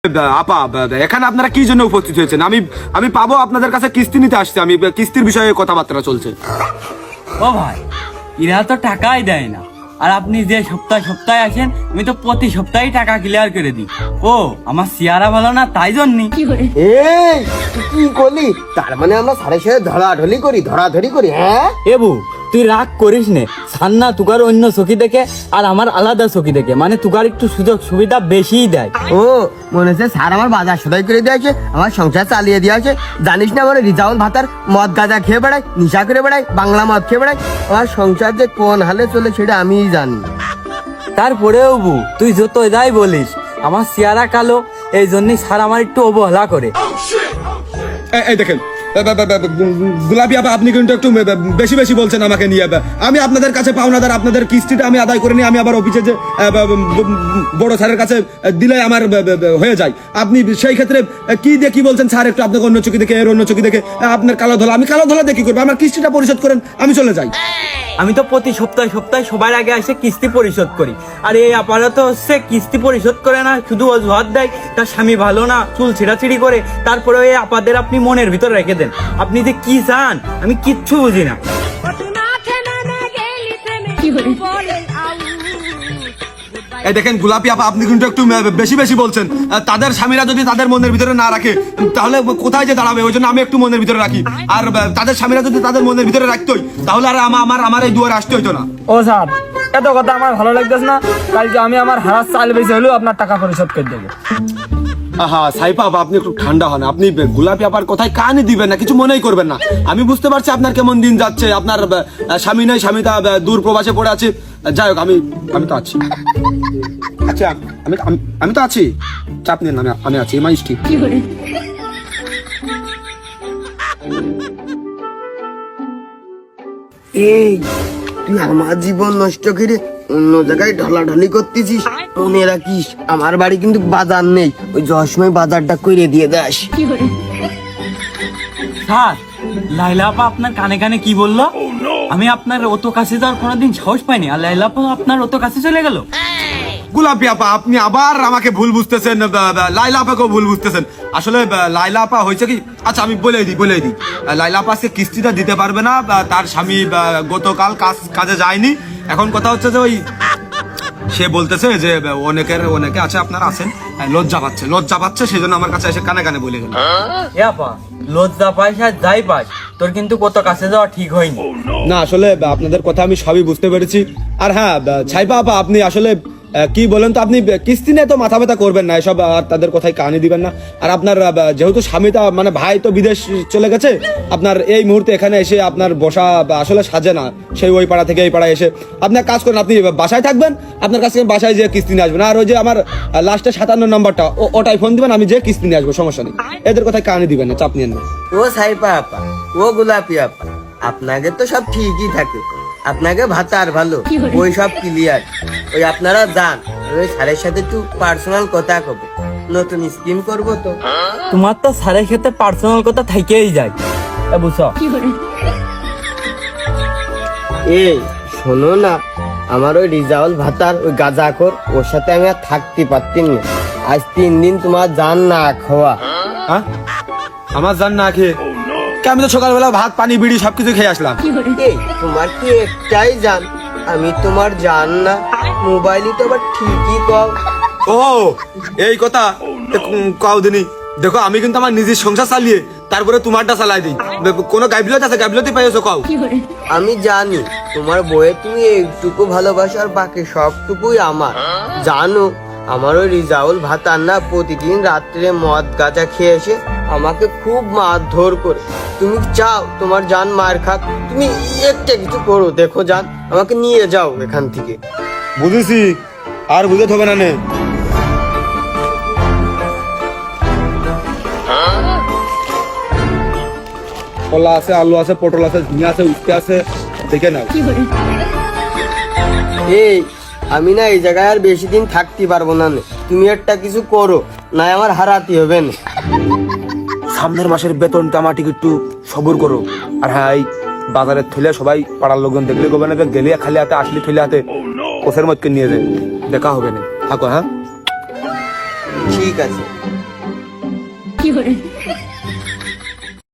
আপা, এখানে আপনারা কি জন্য উপস্থিত হয়েছেন? আমি পাবো আপনাদের কাছে কিস্তি নিতে আসছে, আমি কিস্তির বিষয়ে কথাবার্তা চলছে। ও ভাই, এরা তো টাকাই দেয় না, আর আপনি যে সপ্তাহে আসেন, আমি তো প্রতি সপ্তাহে টাকা ক্লিয়ার করে দিই। ও আমার চেহারা ভালো না তাই জন্যই। এই তুই কি করলি? তার মানে আমরা সাড়ে সাথে ধরাধরি করি? হ্যাঁ এবু, তুই রাগ করিস নে। সান্না তুকার অন্য চকি দেখে আর আমার আলাদা চকি দেখে, মানে তুকার একটু সুযোগ সুবিধা বেশিই দেয়। ও মনে হচ্ছে স্যার আমার বাজার সদাই করে দিয়েছে, আমার সংসার চালিয়ে দিয়েছে। জানিস না আমার রিজাউল ভাতার মদ গাঁজা খেয়ে বেড়ায়, নিশা করে বেড়ায়, বাংলা মদ খেয়ে বেড়ায়। আমার সংসার যে কোন হালে চলে সেটা আমিই জানি। তারপরেও বু, তুই যত যাই বলিস, আমার চেহারা কালো, এই জন্যই স্যার আমার একটু অবহেলা করে। এই দেখেন গোলাপি আপা, আপনি কিন্তু একটু বেশি বেশি বলছেন আমাকে নিয়ে। আমি আপনাদের কাছে পাওনাদার, আপনাদের কিস্তিটা আমি আদায় করে নিয়ে আমি আবার অফিসে যে বড় স্যারের কাছে দিলে আমার হয়ে যায়। আপনি সেই ক্ষেত্রে কি দিয়ে কি বলছেন? স্যার একটু আপনাকে অন্য চোখে দেখে, এর অন্য চোখে দেখে আপনার কালো ধলা, আমি কালো ধলা দিয়ে কি করবো? আমার কিস্তিটা পরিশোধ করেন, আমি চলে যাই। আমি তো প্রতি সপ্তাহে সবার আগে এসে কিস্তি পরিশোধ করি, আর এই আপাতত হচ্ছে কিস্তি পরিশোধ করে না, শুধু অজুহাত দেয় তার স্বামী ভালো না, চুল ছিঁড়াছিড়ি করে। তারপরে এই আপাদের আপনি মনের ভিতর রেখে দেন। আপনি যে কি চান আমি কিচ্ছু বুঝি না। এই দেখেন গোলাপি আপা, আপনি কিন্তু একটু বেশি বেশি বলছেন। তাদের স্বামীরা যদি তাদের মনের ভিতরে না রাখে তাহলে কোথায় যে দাঁড়াবে? ওই জন্য আমি একটু মনের ভিতরে রাখি। আর তাদের স্বামীরা যদি তাদের মনের ভিতরে রাখতোই তাহলে আর আমার এই দুয়ারে আসতে হইতো না। ও স্যার, এত কথা আমার ভালো লাগতেছে না। কালকে আমি আমার হারাস চাল বেশি হলেও আপনার টাকা পরিশোধ করে দেবো। আহা সাইফা আপা, আপনি একটু ঠান্ডা হন। আপনি গোলাপি আপার কথায় কানই দিবেন না, কিছু মনেই করবেন না। আমি বুঝতে পারছি আপনার কেমন দিন যাচ্ছে, আপনার স্বামী নেই, স্বামীটা দূর প্রবাসে পড়ে আছে। যাই হোক, আমি তো আছি। আচ্ছা, আমি তো আছি, চাপ নেন না, আমি আছি, মাইস ঠিক। এই তুই আমার জীবন নষ্ট করে অন্য জায়গায় ঢলাঢলি করতেছিস। মনে রাখিস আমার বাড়ি কিন্তু বাজার নেই, ওই যাওয়ার সময় বাজারটা করে দিয়ে দাস। স্যার, লাইলা আপা আপনার কানে কানে কি বললো? আমি আপনার অত কাছে যাওয়ার কোনোদিন সাহস পাইনি, আর লাইলা আপা আপনার অত কাছে চলে গেল। গোলাপি আপা, আপনি আবার আমাকে ভুল বুঝতেছেন, লাইলা আপাকেও ভুল বুঝতেছেন। আসলে লাইলা আপা হয়েছে কি, আচ্ছা আমি বলে দিই। লাইলা আপা আজকে কিস্তিটা দিতে পারবে না, তার স্বামী গতকাল কাজে যায়নি। এখন কথা হচ্ছে যে ওই সে বলতেছে যে অনেকে আছে, আপনারা আছেন, লজ্জা পাচ্ছে, সেই জন্য আমার কাছে এসে কানে কানে বলে গেল। আপা লজ্জা পাইস আর যাই পাস, তোর কিন্তু কত কাছে যাওয়া ঠিক হয়নি। না আসলে আপনাদের কথা আমি সবই বুঝতে পেরেছি। আর হ্যাঁ ছাইপা আপা, আপনি আসলে কি বলেন তো, আপনি কিস্তি নিয়ে তো মাথা ব্যথা করবেন না, এসব আর তাদের কথায় কানে দিবেন না। আর আপনার যেহেতু স্বামীটা মানে ভাই তো বিদেশ চলে গেছে, আপনার এই মুহূর্তে এখানে এসে আপনার বসা আসলে সাজে না। সেই ওই পাড়া থেকে এই পাড়ায় এসে আপনি কাজ করেন, আপনি বাসায় থাকবেন, আপনার কাছে বাসায় যে কিস্তি নিয়ে আসবেন। আর ওই যে আমার লাস্টে 57 নম্বরটা, ওটাই ফোন দিবেন, আমি যে কিস্তি নিয়ে আসবো, সমস্যা নেই। এদের কথায় কানে দিবেন না, চাপ নিয়েন না। ও সাইপা আপা, ও গোলাপি আপা, আপনাকে তো সব ঠিকই থাকে, আপনাকে ভাতার ভালো, ওই সব ক্লিয়ার। ওই আপনারা যান, ওই স্যারের সাথে একটু পার্সোনাল কথা কব, নতুন স্কিম করবো তো। তোমার তো স্যারের সাথে পার্সোনাল কথা থাকেই যায়, বুঝছো? এই শোনো না, আমার ওই রিজাউল ভাতার ওই গাঁজাখোর, ওর সাথে আমি আর থাকতে পারতাম না। আজ 3 দিন তোমার জান না খাওয়া। হ্যাঁ, আমার জান না খেয়ে? আমি তো সকালবেলা ভাত পানি বিড়ি সবকিছু খেয়ে আসলাম। এই তোমার কি একটাই জান? আমি তোমার জান না? মোবাইলই তো আবার ঠিকই কও। ও এই কথা কাউ দিনই। দেখো আমি কিন্তু আমার নিজের সংসার চালিয়ে তারপরে তোমারটা চালাই দিই। কোনো গাইবিলত আছে? গাইবিলতি পাইছো কাউ? আমি জানি তোমার বউয়ে তুমি এইটুকু ভালোবাসো, আর বাকি সবটুকুই আমার। জানো আমার ওই রিজাউল ভাতার না প্রতিদিন রাত্রে মদ গাঁজা খেয়ে এসে আমাকে খুব মারধর করে। তুমি চাও তোমার জান মার খাক? তুমি একটা কিছু করো, দেখো জান, আমাকে নিয়ে যাও এখান থেকে। বুঝেছি, আর বুঝতে হবে না নে। কলা আছে, আলু আছে, পটল আছে, ঝিঙে আছে, উচ্ছে আছে, দেখে নাও। এই আমি না এই জায়গায় আর বেশি দিন থাকতে পারবো না, তুমি একটা কিছু করো, না আমার হারাতে হবে না। সামনের মাসের বেতনটা আমাকে একটু সবুর করো। আর হ্যাঁ, এই বাজারে থইলে সবাই পাড়ার লোকজন দেখলে গোবে না, গেলে খালি হাতে আসলে থইলে হাতে কোষের মধ্যে নিয়ে যায়, দেখা হবে না। থাকো। হ্যাঁ ঠিক আছে। 有人，